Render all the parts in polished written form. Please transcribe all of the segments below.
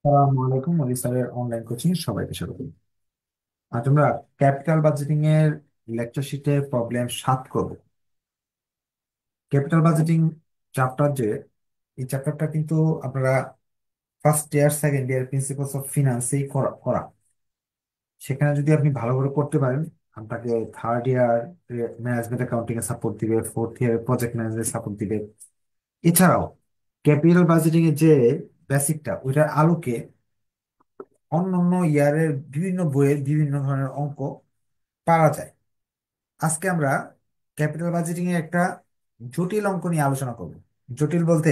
আসসালামু আলাইকুম আলী স্যারের অনলাইন কোচিং সবাইকে স্বাগত। আজ আমরা ক্যাপিটাল বাজেটিং এর লেকচার শিটে প্রবলেম 7 করব। ক্যাপিটাল বাজেটিং চ্যাপ্টার এই চ্যাপ্টারটা কিন্তু আপনারা first year second year principles of ফিনান্সেই করা করা। সেখানে যদি আপনি ভালো করে করতে পারেন, আপনাকে থার্ড ইয়ার ম্যানেজমেন্ট অ্যাকাউন্টিং এ সাপোর্ট দিবে, fourth year project management support দিবে। এছাড়াও ক্যাপিটাল বাজেটিং এর যে বেসিকটা ওইটার আলোকে অন্যান্য ইয়ারের বিভিন্ন বইয়ের বিভিন্ন ধরনের অঙ্ক পারা যায়। আজকে আমরা ক্যাপিটাল বাজেটিং এর একটা জটিল অঙ্ক নিয়ে আলোচনা করব। জটিল বলতে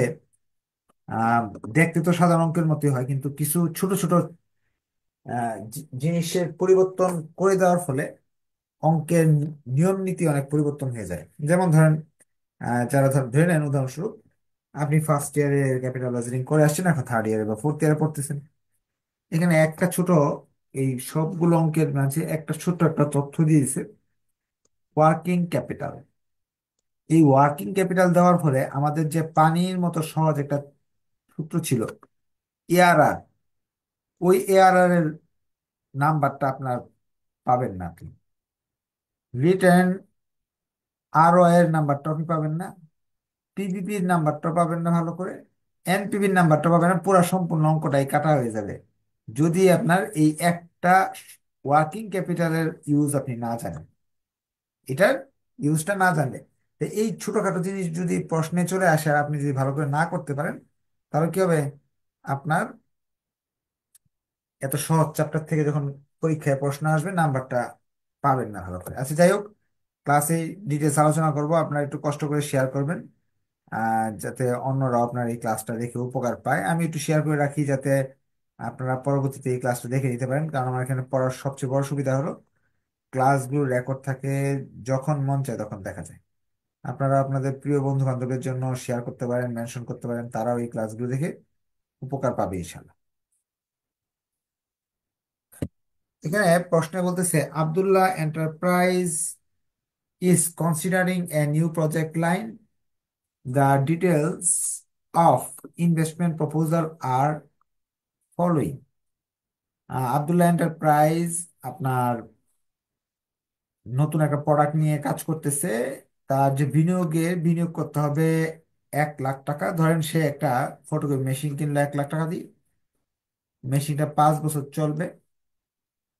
আহ দেখতে তো সাধারণ অঙ্কের মতোই হয়, কিন্তু কিছু ছোট ছোট জিনিসের পরিবর্তন করে দেওয়ার ফলে অঙ্কের নিয়ম নীতি অনেক পরিবর্তন হয়ে যায়। যেমন ধরেন, যারা ধরে নেন উদাহরণস্বরূপ, আপনি ফার্স্ট ইয়ারে ক্যাপিটাল বাজেটিং করে আসছেন, এখন থার্ড ইয়ারে বা ফোর্থ ইয়ারে পড়তেছেন। এখানে একটা ছোট, এই সবগুলো অঙ্কের মাঝে একটা ছোট্ট একটা তথ্য দিয়ে দিছে, ওয়ার্কিং ক্যাপিটাল। এই ওয়ার্কিং ক্যাপিটাল দেওয়ার ফলে আমাদের যে পানির মতো সহজ একটা সূত্র ছিল, এআরআর, ওই এআরআর এর নাম্বারটা আপনার পাবেন না আপনি। রিটার্ন আরও এর নাম্বারটা আপনি পাবেন না, পিভিপির নাম্বারটা পাবেন না ভালো করে, এনপিভির নাম্বারটা পাবেন না। পুরো সম্পূর্ণ অঙ্কটাই কাটা হয়ে যাবে যদি আপনার এই একটা ওয়ার্কিং ক্যাপিটালের ইউজ আপনি না জানেন, এটার ইউজটা না জানলে। তো এই ছোটখাটো জিনিস যদি প্রশ্নে চলে আসে আর আপনি যদি ভালো করে না করতে পারেন, তাহলে কি হবে? আপনার এত সহজ চ্যাপ্টার থেকে যখন পরীক্ষায় প্রশ্ন আসবে, নাম্বারটা পাবেন না ভালো করে। আচ্ছা, যাই হোক, ক্লাসে ডিটেলস আলোচনা করব, আপনারা একটু কষ্ট করে শেয়ার করবেন যাতে অন্যরাও আপনার এই ক্লাসটা দেখে উপকার পায়। আমি একটু শেয়ার করে রাখি যাতে আপনারা পরবর্তীতে এই ক্লাসটা দেখে নিতে পারেন, কারণ আমার এখানে পড়ার সবচেয়ে বড় সুবিধা হলো ক্লাসগুলো রেকর্ড থাকে, যখন মন চায় তখন দেখা যায়। আপনারা আপনাদের প্রিয় বন্ধু বান্ধবের জন্য শেয়ার করতে পারেন, মেনশন করতে পারেন, তারাও এই ক্লাসগুলো দেখে উপকার পাবে ইনশাল্লাহ। এখানে প্রশ্নে বলতেছে, Abdullah enterprise is considering a new project line, the details of investment proposal are following. Abdullah enterprise আপনার নতুন একটা প্রোডাক্ট নিয়ে কাজ করতেছে। তার যে বিনিয়োগ করতে হবে 1 লাখ টাকা। ধরেন সে একটা ফটোকপি মেশিন কিনলো 1 লাখ টাকা দিয়ে। মেশিনটা 5 বছর চলবে,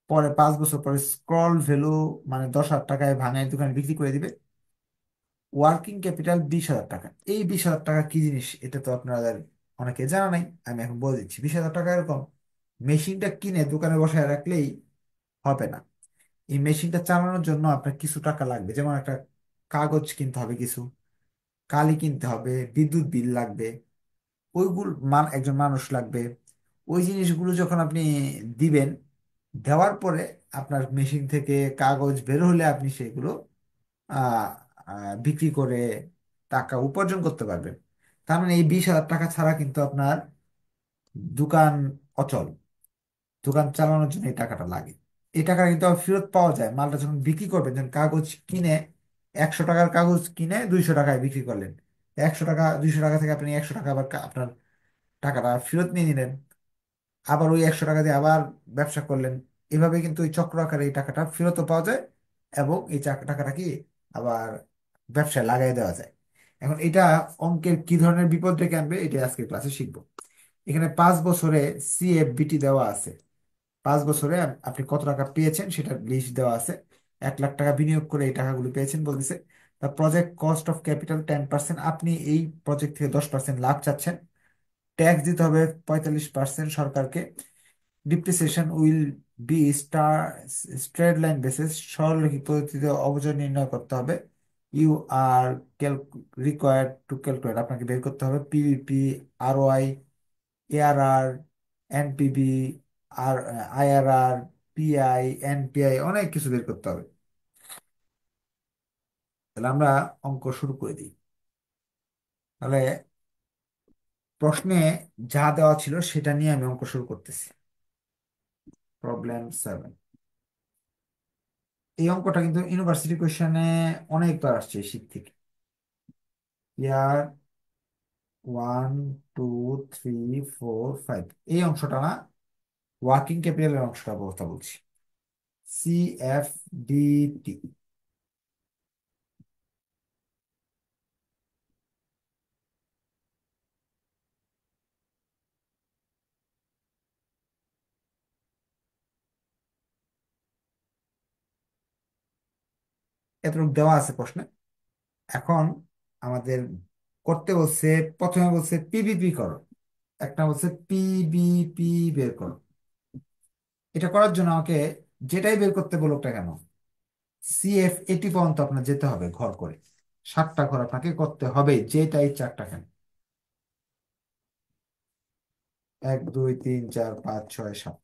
পরে 5 বছর পরে স্ক্রল ভ্যালু মানে 10,000 টাকায় ভাঙায় দোকানে বিক্রি করে দিবে। ওয়ার্কিং ক্যাপিটাল 20,000 টাকা। এই 20,000 টাকা কি জিনিস এটা তো আপনাদের অনেকে জানা নাই, আমি এখন বলে দিচ্ছি। 20,000 টাকা এরকম, মেশিনটা কিনে দোকানে বসায় রাখলেই হবে না। এই মেশিনটা চালানোর জন্য আপনার কিছু টাকা লাগবে, যেমন একটা কাগজ কিনতে হবে, কিছু কালি কিনতে হবে, বিদ্যুৎ বিল লাগবে, ওইগুলো একজন মানুষ লাগবে। ওই জিনিসগুলো যখন আপনি দিবেন, দেওয়ার পরে আপনার মেশিন থেকে কাগজ বের হলে আপনি সেগুলো আহ, বিক্রি করে টাকা উপার্জন করতে পারবেন। তার মানে এই 20,000 টাকা ছাড়া কিন্তু আপনার দোকান অচল। দোকান চালানোর জন্য এই টাকাটা লাগে। এই টাকা কিন্তু আবার ফেরত পাওয়া যায় মালটা যখন বিক্রি করবেন। যখন কাগজ কিনে 100 টাকার কাগজ কিনে 200 টাকায় বিক্রি করলেন, 100 টাকা 200 টাকা থেকে আপনি 100 টাকা আবার আপনার টাকাটা ফেরত নিয়ে নিলেন, আবার ওই 100 টাকা দিয়ে আবার ব্যবসা করলেন। এভাবে কিন্তু ওই চক্র আকারে এই টাকাটা ফেরতও পাওয়া যায়, এবং এই টাকাটা কি আবার ব্যবসায় লাগাই দেওয়া যায়। এখন এটা অঙ্কের কি ধরনের বিপদ ডেকে আনবে এটা আজকের ক্লাসে শিখবো। এখানে 5 বছরে সিএফবিটি দেওয়া আছে। 5 বছরে আপনি কত টাকা পেয়েছেন সেটার লিস্ট দেওয়া আছে। 1 লাখ টাকা বিনিয়োগ করে এই টাকাগুলো পেয়েছেন বলতেছে। তা প্রজেক্ট কস্ট অফ ক্যাপিটাল 10%, আপনি এই প্রজেক্ট থেকে 10% লাভ চাচ্ছেন। ট্যাক্স দিতে হবে 45% সরকারকে। Depreciation will be straight line basis, সরলরৈখিক পদ্ধতিতে অবচয় নির্ণয় করতে হবে। You are required to calculate, আপনাকে বের করতে হবে পিভিপি, আরওআই, এআরআর, এনপিবি, আর আইআরআর, পিআই, এনপিআই, অনেক কিছু বের করতে হবে। তাহলে আমরা অঙ্ক শুরু করে দিই। তাহলে প্রশ্নে যা দেওয়া ছিল সেটা নিয়ে আমি অঙ্ক শুরু করতেছি। প্রবলেম 7। এই অঙ্কটা কিন্তু ইউনিভার্সিটি কোয়েশ্চেনে অনেকবার আসছে এই শীট থেকে। Year one, two, three, four, five, এই অংশটা না, ওয়ার্কিং ক্যাপিটালের অংশটা কথা বলছি। CFDT। এতটুকু দেওয়া আছে প্রশ্নে। এখন আমাদের করতে বলছে, প্রথমে বলছে পিবিপি করো, একটা বলছে পিবিপি বের করো। এটা করার জন্য আমাকে যেটাই বের করতে বলুক না কেন, CFAT পর্যন্ত আপনার যেতে হবে ঘর করে। 7টা ঘর আপনাকে করতে হবে, যেটাই 4টা কেন। 1, 2, 3, 4, 5, 6, 7।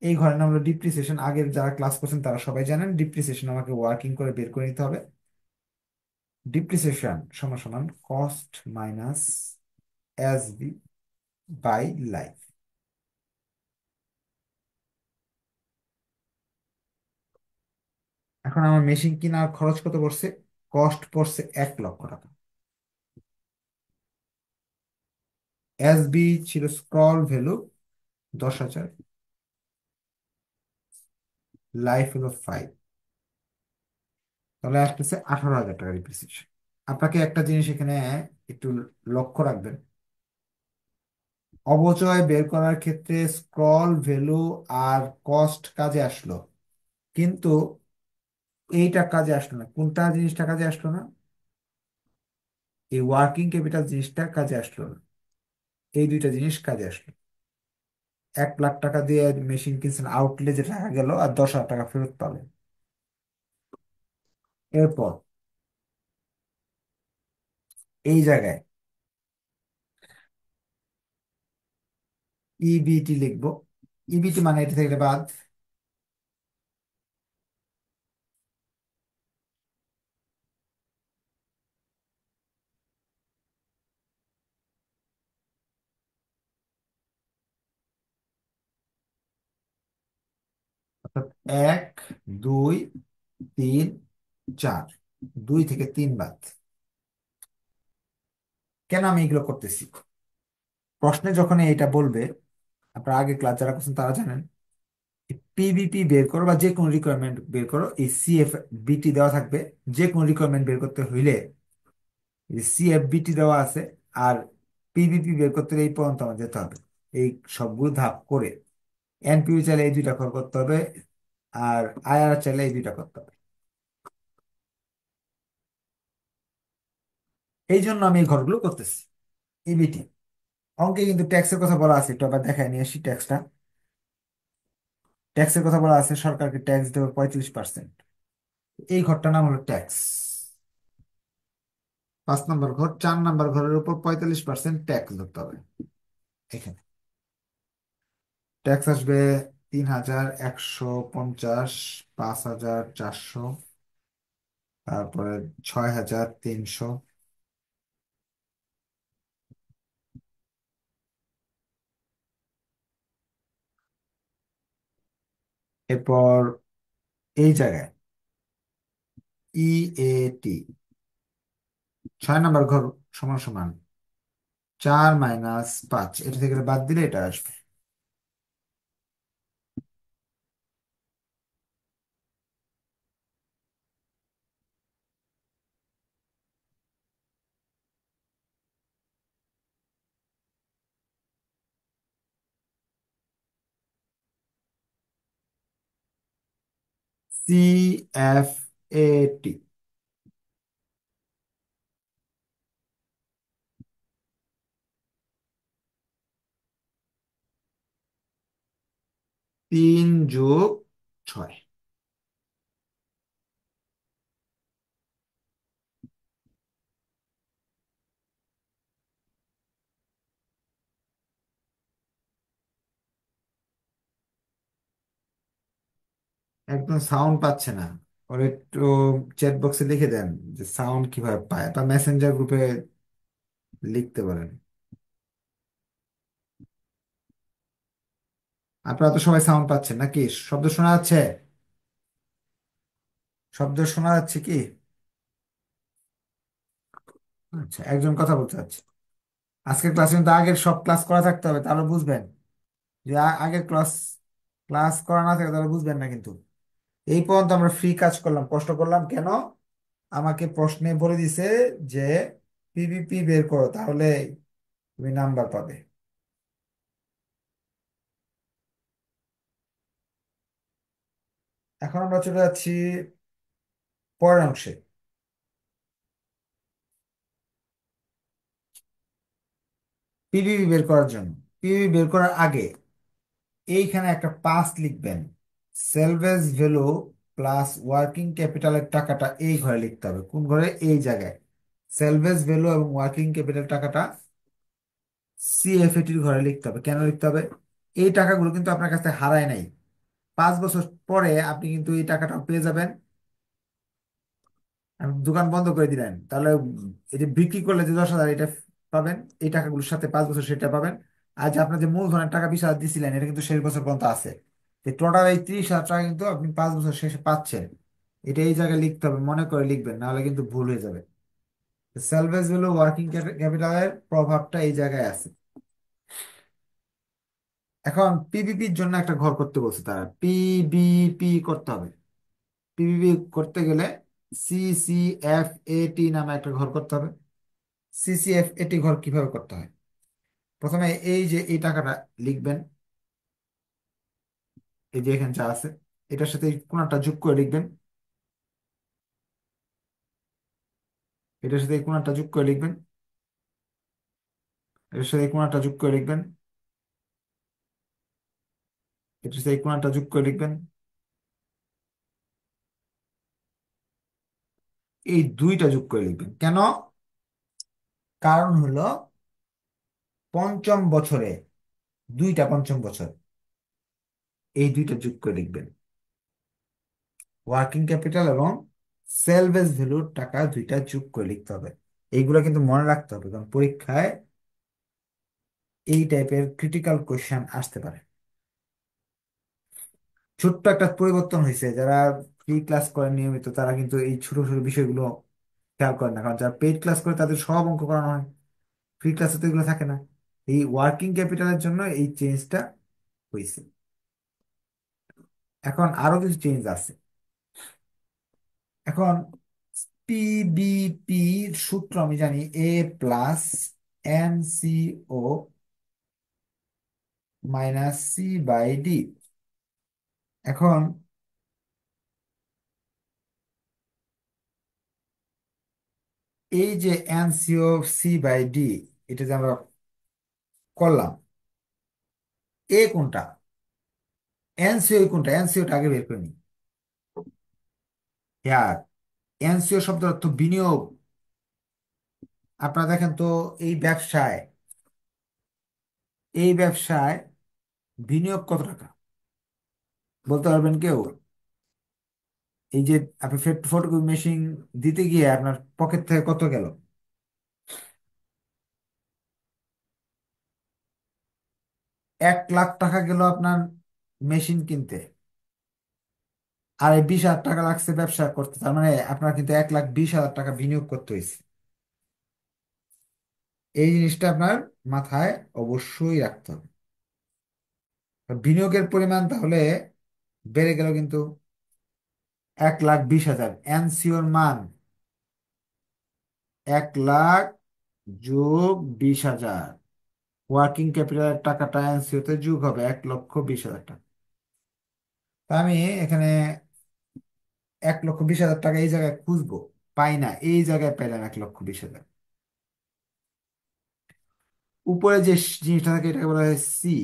এই ঘরের নাম হলো ডিপ্রিসিয়েশন। আগের যারা ক্লাস করছেন তারা সবাই জানেন ডিপ্রিসিয়েশন আমাকে ওয়ার্কিং করে বের করে নিতে হবে। ডিপ্রিসিয়েশন সমান সমান cost minus SB by life. এখন আমার মেশিন কেনার খরচ কত পড়ছে? কস্ট পড়ছে 1 লক্ষ টাকা। এসবি ছিল স্ক্রল ভ্যালু 10,000, লাইফ হলো 5, তাহলে আসতেছে 18,000 টাকা ডিপ্রিসিয়েশন। আপনাকে একটা জিনিস এখানে একটু লক্ষ্য রাখবেন, অবচয় বের করার ক্ষেত্রে স্ক্রল ভ্যালু আর কস্ট কাজে আসলো, কিন্তু এইটা কাজে আসলো না। কোনটা জিনিসটা কাজে আসলো না? এই ওয়ার্কিং ক্যাপিটাল জিনিসটা কাজে আসলো না। এই দুইটা জিনিস কাজে আসলো। 1 লাখ টাকা দিয়ে মেশিন কিনছেন, আউটলে যে টাকা গেল আর 10,000 টাকা ফেরত পাবেন। এরপর এই জায়গায় ইবিটি লিখবো। ইবিটি মানে এটা থেকে বাদ। অর্থাৎ 1, 2, 3, 4, 2 থেকে 3 বাদ। কেন আমি এগুলো করতেছি? প্রশ্নে যখন এটা বলবে, আপনারা আগে ক্লাস যারা করছেন তারা জানেন, পিবিপি বের করো বা যে কোনো রিকোয়ারমেন্ট বের করো, এই CFBT দেওয়া থাকবে। যে কোনো রিকোয়ারমেন্ট বের করতে হইলে CFBT দেওয়া আছে, আর পিবিপি বের করতে হলে এই পর্যন্ত আমার যেতে হবে। এই সবগুলো ধাপ করে এনপিভি চাইলে এই দুইটা ঘর করতে হবে, আর IRR চাইলে এই দুইটা করতে হবে। এই জন্য আমি এই ঘরগুলো করতেছি। ইবিটি অঙ্কে কিন্তু ট্যাক্সের কথা বলা আছে, একটু আবার দেখায় নিয়ে আসি ট্যাক্সটা। ট্যাক্সের কথা বলা আছে, সরকারকে ট্যাক্স দেবে 35%। এই ঘরটার নাম হলো ট্যাক্স। 5 নম্বর ঘর, 4 নম্বর ঘরের উপর 45% ট্যাক্স ধরতে হবে। এখানে ট্যাক্স আসবে 3,150, 5,400, তারপরে 6,300। এরপর এই জায়গায় EAT 6 নম্বর ঘর সমান সমান 4 - 5, এটা থেকে বাদ দিলে এটা আসবে। CFAT 3+6। একদম সাউন্ড পাচ্ছে না, ওর একটু চ্যাট বক্সে লিখে দেন যে সাউন্ড কিভাবে পায়, বা মেসেঞ্জার গ্রুপে লিখতে পারেন। আপনারা তো সবাই সাউন্ড পাচ্ছেন নাকি? শব্দ শোনা যাচ্ছে? শব্দ শোনা যাচ্ছে কি? আচ্ছা, একজন কথা বলতে চাচ্ছে। আজকের ক্লাসে কিন্তু আগের সব ক্লাস করা থাকতে হবে, তাহলে বুঝবেন। যে আগের ক্লাস ক্লাস করা না থাকে তাহলে বুঝবেন না কিন্তু। এই পর্যন্ত আমরা ফ্রি কাজ করলাম, কষ্ট করলাম কেন? আমাকে প্রশ্নে বলে দিছে যে পিভিপি বের করো, তাহলে তুমি নাম্বার পাবে। এখন আমরা চলে যাচ্ছি পরের অংশে। পিভিপি বের করার জন্য, পিভিপি বের করার আগে এইখানে একটা পাস লিখবেন। সেলভেজ ভ্যালু প্লাস ওয়ার্কিং ক্যাপিটালের টাকাটা এই ঘরে লিখতে হবে। কোন ঘরে? এই জায়গায়। সেলভেজ ভ্যালু এবং ওয়ার্কিং ক্যাপিটাল টাকাটা সিএফএটির ঘরে লিখতে হবে। কেন লিখতে হবে? এই টাকাগুলো কিন্তু আপনার কাছে হারায় নাই। 5 বছর পরে আপনি কিন্তু এই টাকাটা পেয়ে যাবেন। আপনি দোকান বন্ধ করে দিলেন, তাহলে এই যে বিক্রি করলে যে 10,000 এটা পাবেন, এই টাকাগুলোর সাথে 5 বছর সেটা পাবেন। আর যে আপনার যে মূলধনের টাকা 20,000 দিছিলেন, এটা কিন্তু শেষ বছর পর্যন্ত আছে। টোটাল এই 30,000 টাকা কিন্তু আপনি 5 বছর শেষে পাচ্ছেন। এটা এই জায়গায় লিখতে হবে, মনে করে লিখবেন, নাহলে কিন্তু ভুল হয়ে যাবে। সেলভেজ ভ্যালু ওয়ার্কিং ক্যাপিটালের প্রভাবটা এই জায়গায় আছে। এখন পিভিপির জন্য একটা ঘর করতে বলছে তারা, পিবিপি করতে হবে। পিভিপি করতে গেলে সিসিএফএটি নামে একটা ঘর করতে হবে। সিসিএফএটি ঘর কিভাবে করতে হয়? প্রথমে এই যে এই টাকাটা লিখবেন, এই যে এখানে যা আছে, এটার সাথে এই কোণাটা যোগ করে লিখবেন। এটার সাথে এই কোণাটা যোগ করে লিখবেন। এটার সাথে এই কোণাটা যোগ করে লিখবেন। এটার সাথে এই কোণাটা যোগ করে লিখবেন। এই দুইটা যোগ করে লিখবেন। কেন? কারণ হলো পঞ্চম বছরে, দুইটা পঞ্চম বছর, এই দুইটা যোগ করে লিখবেন। ওয়ার্কিং ক্যাপিটাল এবং সেলভেজ ভ্যালুর টাকা দুইটা যোগ করে লিখতে হবে। এইগুলো কিন্তু মনে রাখতে হবে, কারণ পরীক্ষায় এই টাইপের ক্রিটিক্যাল কোয়েশ্চেন আসতে পারে। ছোট্ট একটা পরিবর্তন হয়েছে, যারা ফ্রি ক্লাস করেন নিয়মিত তারা কিন্তু এই ছোট ছোট বিষয়গুলো খেয়াল করেন না, কারণ যারা পেইড ক্লাস করে তাদের সব অঙ্ক করানো হয়। ফ্রি ক্লাসে তো এগুলো থাকে না। এই ওয়ার্কিং ক্যাপিটালের জন্য এই চেঞ্জটা হয়েছে। এখন আরো কিছু চেঞ্জ আছে। এখন পিবিপির সূত্র আমি জানি, A plus N C O minus C by D. এখন এই যে N C O C by D, এটা যে আমরা করলাম, এ কোনটা, এনসিও কোনটা, এনসিওটা আগে বের করে নিই। হ্যাঁ, এনসিও শব্দের অর্থ বিনিয়োগ। আপনারা দেখেন তো, এই ব্যবসায়, এই ব্যবসায় বিনিয়োগ কত টাকা বলতে পারবেন কেউ? এই যে আপনি ফটোকপি মেশিন দিতে গিয়ে আপনার পকেট থেকে কত গেল? 1 লাখ টাকা গেল আপনার মেশিন কিনতে, আর এই 20,000 টাকা লাগছে ব্যবসা করতে। তার মানে আপনার কিন্তু 1,20,000 টাকা বিনিয়োগ করতে হয়েছে। এই জিনিসটা আপনার মাথায় অবশ্যই রাখতে হবে। বিনিয়োগের পরিমাণ তাহলে বেড়ে গেল কিন্তু। 1,20,000 এনসিওর মান, 1,00,000 যোগ 20,000, ওয়ার্কিং ক্যাপিটালের টাকাটা এনসিওতে যোগ হবে 1,20,000 টাকা। তা আমি এখানে 1,20,000 টাকা এই জায়গায় খুঁজবো, পাই না, এই জায়গায় পেলাম 1,20,000। উপরে যে জিনিসটা থাকে এটাকে বলা হয় সি।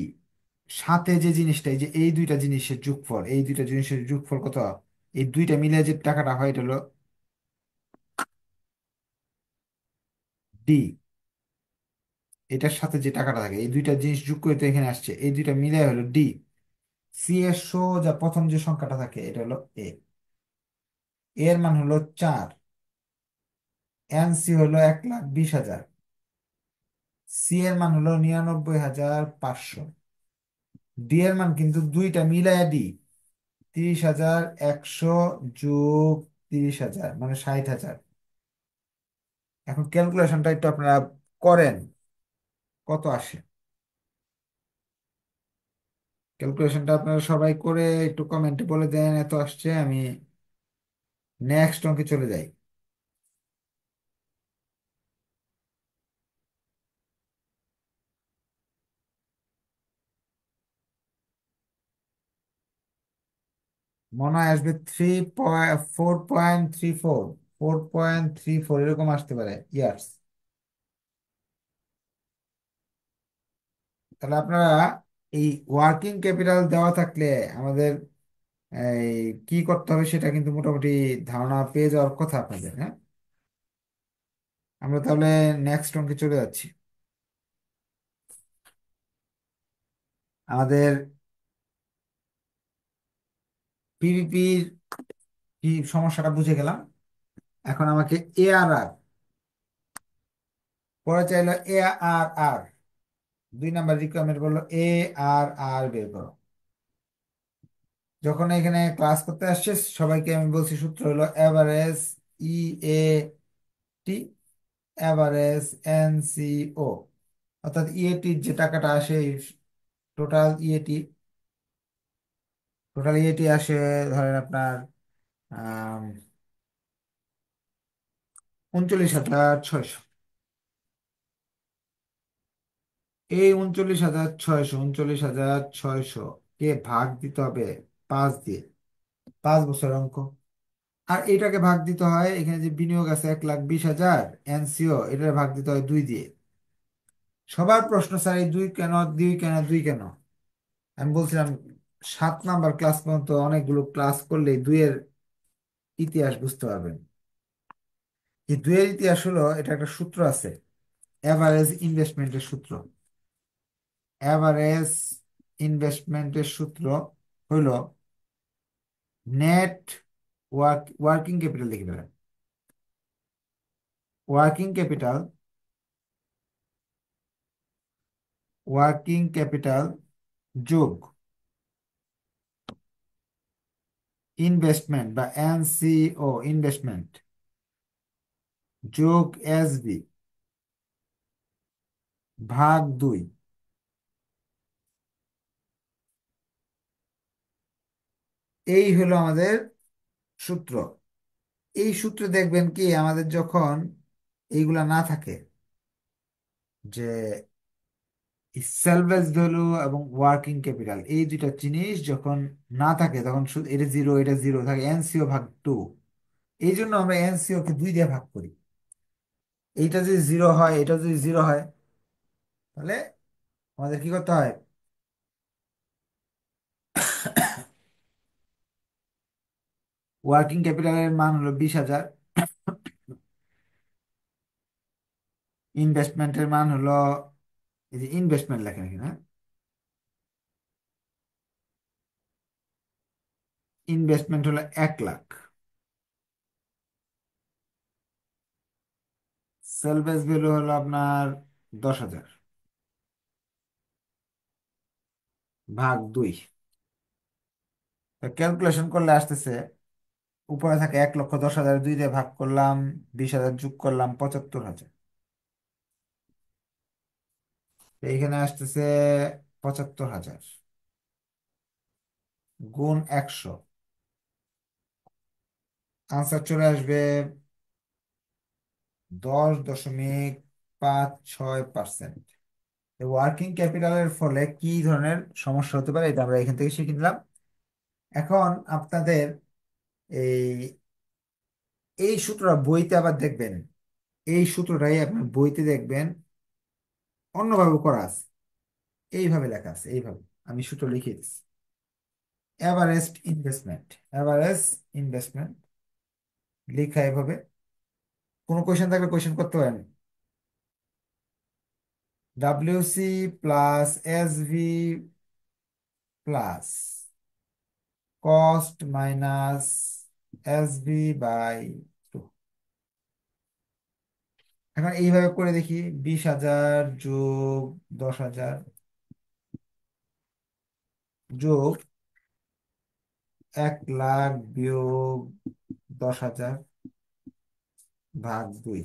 সাথে যে জিনিসটা, এই যে এই দুইটা জিনিসের যোগফল, এই দুইটা জিনিসের যোগফল কত? এই দুইটা মিলে যে টাকাটা হয় এটা হলো ডি। এটার সাথে যে টাকাটা থাকে, এই দুইটা জিনিস যোগ করে তো এখানে আসছে, এই দুইটা মিলে হলো ডি। সি এর যা প্রথম যে সংখ্যাটা থাকে এটা হলো এ। এর মান হলো 4। এন সি হলো 1,20,000। সি এর মান হলো 99,500। ডি এর মান কিন্তু দুইটা মিলায় ডি, 30,100 যোগ 30,000 মানে 60,000। এখন ক্যালকুলেশনটা একটু আপনারা করেন। কত আসে? ক্যালকুলেশনটা আপনারা সবাই করে একটু কমেন্টে বলে দেন এত আসছে। আমি নেক্সট অঙ্কে চলে যাই। মনে হয় আসবে 4.34, 4.34 এরকম আসতে পারে ইয়ার্স। তাহলে আপনারা এই ওয়ার্কিং ক্যাপিটাল দেওয়া থাকলে আমাদের এই কি করতে হবে সেটা কিন্তু মোটামুটি ধারণা পেয়ে যাওয়ার কথা আপনাদের, হ্যাঁ। আমরা তাহলে নেক্সট অঙ্কে চলে যাচ্ছি। আমাদের পিভিপির কি সমস্যাটা বুঝে গেলাম। এখন আমাকে এ আর আর পরে চাইলো এ আর আর 2 নাম্বার রিকোয়ারমেন্ট বললো এ আর আর বের করো। যখন এখানে ক্লাস করতে আসছে সবাইকে আমি বলছি সূত্র হলো এভারেজ ই এ টি এভারেজ এন সি ও, অর্থাৎ ইএটির যে টাকাটা আসে টোটাল ইএটি, টোটাল ইএটি আসে ধরেন আপনার 39,600। এই 39,600 কে ভাগ দিতে হবে 5 দিয়ে, 5 বছর অঙ্ক। আর এটাকে ভাগ দিতে হয়, এখানে যে বিনিয়োগ আছে 1,20,000 এনসিও, এটা ভাগ দিতে হয় 2 দিয়ে। সবার প্রশ্ন স্যার এই 2 কেন, 2 কেন, 2 কেন? আমি বলছিলাম 7 নাম্বার ক্লাস পর্যন্ত অনেকগুলো ক্লাস করলে 2-এর ইতিহাস বুঝতে পারবেন। এই 2-এর ইতিহাস হলো, এটা একটা সূত্র আছে, এভারেজ ইনভেস্টমেন্টের সূত্র। এভারেজ ইনভেস্টমেন্টের সূত্র হইল নেট ওয়ার্কিং ক্যাপিটাল লিখে ফেলেন। ওয়ার্কিং ক্যাপিটাল, ওয়ার্কিং ক্যাপিটাল যোগ ইনভেস্টমেন্ট বা এনসিও ইনভেস্টমেন্ট যোগ এসবি ভাগ 2। এই হলো আমাদের সূত্র। এই সূত্রে দেখবেন কি আমাদের যখন এইগুলা না থাকে, যে সেলভেজ ভ্যালু এবং ওয়ার্কিং ক্যাপিটাল এই দুইটা জিনিস যখন না থাকে তখন শুধু এটা জিরো, এটা জিরো থাকে, এনসিও ভাগ 2। এই জন্য আমরা এনসিও কে 2 দিয়ে ভাগ করি। এইটা যদি জিরো হয়, এটা যদি জিরো হয়, তাহলে আমাদের কি করতে হয়? ওয়ার্কিং ক্যাপিটালের মান হলো 20,000, ইনভেস্টমেন্টের মান হলো, এই যে ইনভেস্টমেন্ট লেখেন এখানে, ইনভেস্টমেন্ট হলো 1 লাখ, সেলভেজ ভ্যালু হলো আপনার 10,000 ভাগ 2। ক্যালকুলেশন করলে আসতেছে উপরে থাকে 1,10,000, 2 দিয়ে ভাগ করলাম, 20,000 যোগ করলাম 75,000। এইখানে আসতেছে 75,000 গুণ 100, আনসার চলে আসবে 10.56%। ওয়ার্কিং ক্যাপিটালের ফলে কি ধরনের সমস্যা হতে পারে এটা আমরা এখান থেকে শিখে নিলাম। এখন আপনাদের এই এই সূত্রটা বইতে আবার দেখবেন, এই সূত্রটাই আপনার বইতে দেখবেন অন্যভাবে করা আছে, এইভাবে লেখা আছে, এইভাবে আমি সূত্র লিখে দিচ্ছি। এভারেস্ট ইনভেস্টমেন্ট, এভারেজ ইনভেস্টমেন্ট লেখা এভাবে। কোনো কোয়েশ্চেন থাকলে কোয়েশ্চেন করতে পারেন। WC plus SV plus cost minus SB by 2। এখন এইভাবে করে দেখি, 20,000 যোগ 10,000 যোগ 1 লাখ বিয়োগ 10,000 ভাগ 2।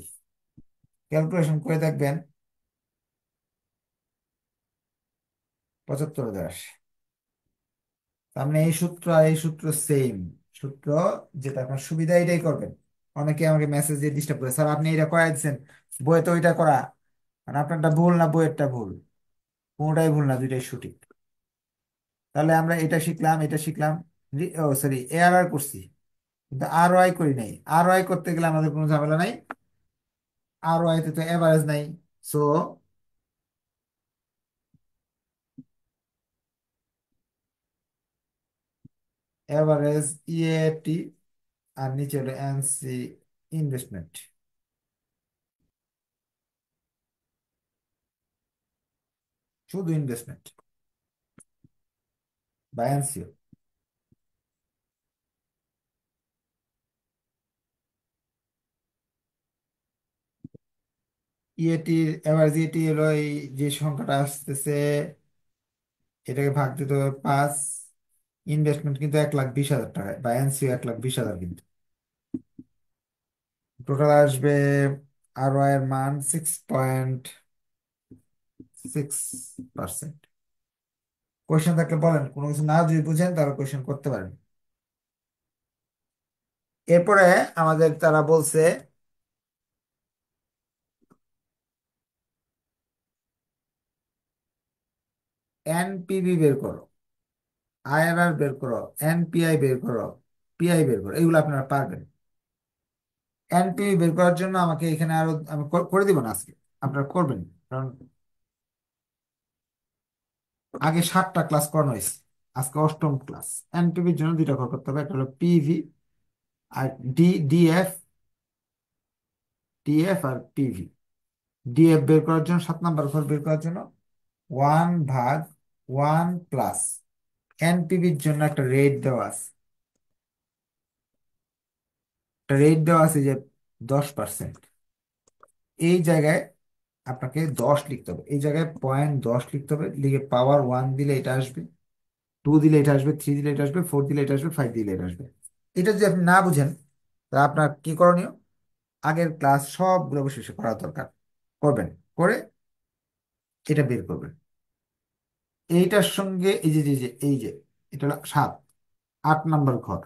ক্যালকুলেশন করে দেখবেন 75,000 আসে। তার মানে এই সূত্র আর এই সূত্র সেম সূত্র। যেটা আপনার সুবিধা এটাই করবেন। অনেকে আমাকে মেসেজ দিয়ে ডিস্টার্ব করে, স্যার আপনি এটা করাই দিচ্ছেন, বইয়ে তো ওইটা করা, মানে আপনারটা ভুল না বইয়েরটা ভুল? কোনোটাই ভুল না, দুইটাই সঠিক। তাহলে আমরা এটা শিখলাম, এটা শিখলাম। ও সরি, এআরআর করছি, কিন্তু আর ওয়াই করি নাই। আর ওয়াই করতে গেলে আমাদের কোনো ঝামেলা নাই। আর ওয়াই তে তো এভারেজ নাই। সো এভারেজ ইএটি, আর নিচে হলো এনসি ইনভেস্টমেন্ট, শুধু ইনভেস্টমেন্ট বা এনসিও। ইএটির এভারেজ ইএটি হলো এই যে সংখ্যাটা আসতেছে, এটাকে ভাগ দিতে হবে 5। ইনভেস্টমেন্ট কিন্তু 1,20,000 টাকায়, বা এনসিও 1,20,000 কিন্তু। টোটাল আসবে আর এর মান 6.6%। কোয়েশ্চেন থাকলে বলেন, কোনো কিছু না যদি বুঝেন তাহলে কোয়েশ্চেন করতে পারেন। এরপরে আমাদের তারা বলছে এনপিভি বের করো, আইআরআর বের করো, এনপিআই বের করো, পিআই বের করো, এগুলো আপনারা পারবেন। এনপিভি বের করার জন্য আমাকে এখানে আরো আমি করে দিব না আজকে, আপনারা করবেন। কারণ আগে 7টা ক্লাস করানো হয়েছে, আজকে 8ম ক্লাস। এনপিভির জন্য দুইটা ঘর করতে হবে, একটা হলো পিভি আর ডিএফ। ডিএফ আর পিভি। ডিএফ বের করার জন্য, 7 নাম্বার ঘর বের করার জন্য 1/1 প্লাস এনপিভির জন্য একটা রেট দেওয়া আছে। একটা রেট দেওয়া আছে যে 10%। এই জায়গায় আপনাকে 10 লিখতে হবে, এই জায়গায় 0.10 লিখতে হবে, লিখে পাওয়ার 1 দিলে এটা আসবে, 2 দিলে এটা আসবে, 3 দিলে এটা আসবে, 4 দিলে এটা আসবে, 5 দিলে এটা আসবে। এটা যদি আপনি না বুঝেন, তা আপনার কি করণীয়? আগের ক্লাস সবগুলো বসে বসে করা দরকার, করবেন, করে এটা বের করবেন। এইটার সঙ্গে এই যে এই যে এটা হলো 7, 8 নাম্বার ঘর।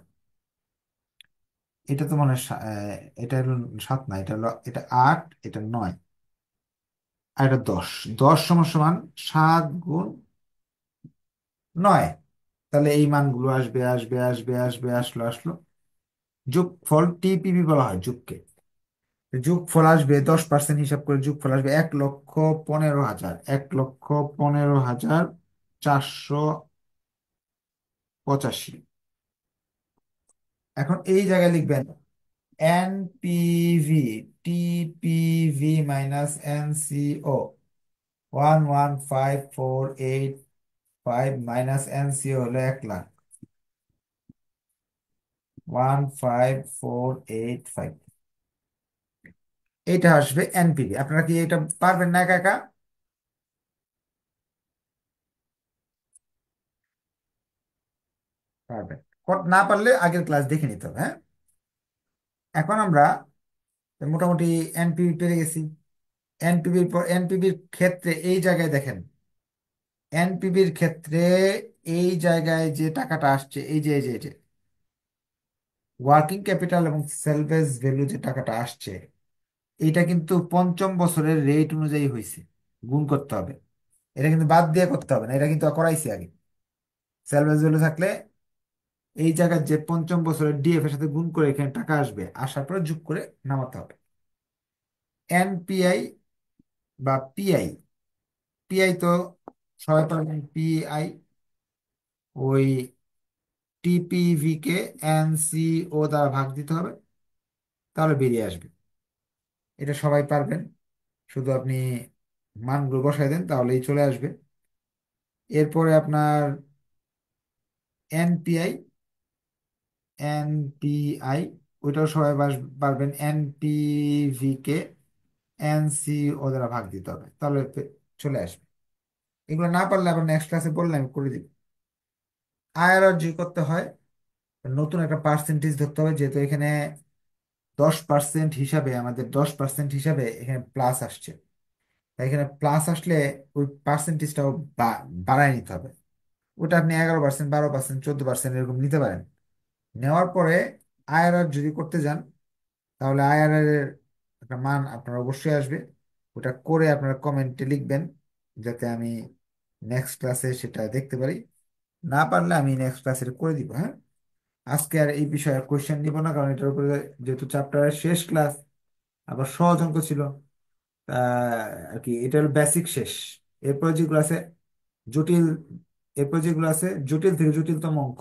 এটা তো মানে এটা হলো 7 না, এটা হলো, এটা 8, এটা 9, আর এটা 10। 10 সমান সমান 7 গুণ 9। তাহলে এই মানগুলো আসবে, আসবে, আসবে, আসবে, আসলো, আসলো। যোগফল টিপিবি বলা হয় যোগকে। যোগফল আসবে 10% হিসাব করে, যোগফল আসবে 1,15,000, 1,15,485। এখন এই জায়গায় লিখবেন NPV, TPV minus NCO, 1,15,485 minus NCO হলো 1,00,000, 1,5,485। এইটা আসবে এনপিভি। আপনারা কি এটা পারবেন না একা একা? পারবেন। না পারলে আগের ক্লাস দেখে নিতে হবে, হ্যাঁ। এখন আমরা মোটামুটি এনপিভি পেরে গেছি। এনপিভির পর এনপিভির ক্ষেত্রে এই জায়গায় দেখেন, এনপিভির ক্ষেত্রে এই জায়গায় যে টাকাটা আসছে, এই যে এই যে ওয়ার্কিং ক্যাপিটাল এবং সেলভেজ ভ্যালু যে টাকাটা আসছে, এটা কিন্তু 5ম বছরের রেট অনুযায়ী হয়েছে, গুণ করতে হবে। এটা কিন্তু বাদ দিয়ে করতে হবে না, এটা কিন্তু করাইছি আগে। সেলভেজ ভ্যালু থাকলে এই জায়গায় যে 5ম বছরের ডিএফ এর সাথে গুণ করে এখানে টাকা আসবে, আসার পরে যোগ করে নামাতে হবে। এনপিআই বা পিআই, পিআই তো সবাই পাবেন, পিআই ওই টিপিভি কে এনসিও দ্বারা ভাগ দিতে হবে, তাহলে বেরিয়ে আসবে। এটা সবাই পারবেন, শুধু আপনি মানগুলো বসাই দেন তাহলেই চলে আসবে। এরপরে আপনার এনপিআই, এনপিআই ওইটাও সবাই পারবেন। এনপিভি কে এনসিও দ্বারা ভাগ দিতে হবে, তাহলে চলে আসবে। এগুলো না পারলে আবার নেক্সট ক্লাসে বললে আমি করে দিব। আইআরআর যদি করতে হয়, নতুন একটা পার্সেন্টেজ ধরতে হবে, যেহেতু এখানে 10% হিসাবে, আমাদের 10% হিসাবে এখানে প্লাস আসছে। এখানে প্লাস আসলে ওই পার্সেন্টেজটাও বাড়ায় নিতে হবে। ওটা আপনি 11%, 12%, 14% এরকম নিতে পারেন। নেওয়ার পরে আইআরআর যদি করতে যান, তাহলে আইআরআর এর একটা মান আপনার অবশ্যই আসবে। ওটা করে আপনারা কমেন্টে লিখবেন, যাতে আমি নেক্সট ক্লাসে সেটা দেখতে পারি। না পারলে আমি নেক্সট ক্লাসে করে দিব, হ্যাঁ। আজকে আর এই বিষয়ে কোয়েশ্চেন নিব না, কারণ এটার উপরে যেহেতু চ্যাপ্টারের শেষ ক্লাস, আবার সহজ অঙ্ক ছিল। আহ, আর কি এটা হলো বেসিক শেষ। এরপরে যেগুলো আছে জটিল, এরপর যেগুলো আছে জটিল থেকে জটিলতম অঙ্ক,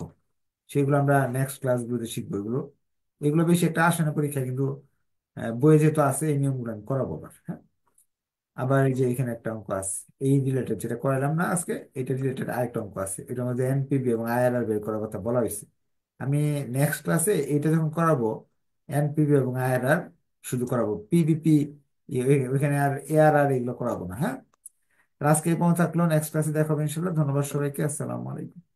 সেগুলো আমরা নেক্সট ক্লাসগুলোতে শিখবো। এগুলো এগুলো বেশি একটা আসে না পরীক্ষায়, কিন্তু বইয়ে যেহেতু আছে এই নিয়মগুলো আমি করাবো আবার, হ্যাঁ। আবার এই যে এখানে একটা অঙ্ক আছে এই রিলেটেড, যেটা করালাম না আজকে, এটা রিলেটেড আরেকটা অঙ্ক আছে, এটার মধ্যে এনপিভি এবং আইআরআর বের করার কথা বলা হয়েছে। আমি নেক্সট ক্লাসে এটা যখন করাবো, এনপিভি এবং আইআরআর শুধু করাবো, পিভিপি ওইখানে আর এআরআর এগুলো করাবো না, হ্যাঁ। আর আজকে এই পর্যন্ত থাকলো, নেক্সট ক্লাসে দেখাবো ইনশাল্লাহ। ধন্যবাদ সবাইকে, আসসালামু আলাইকুম।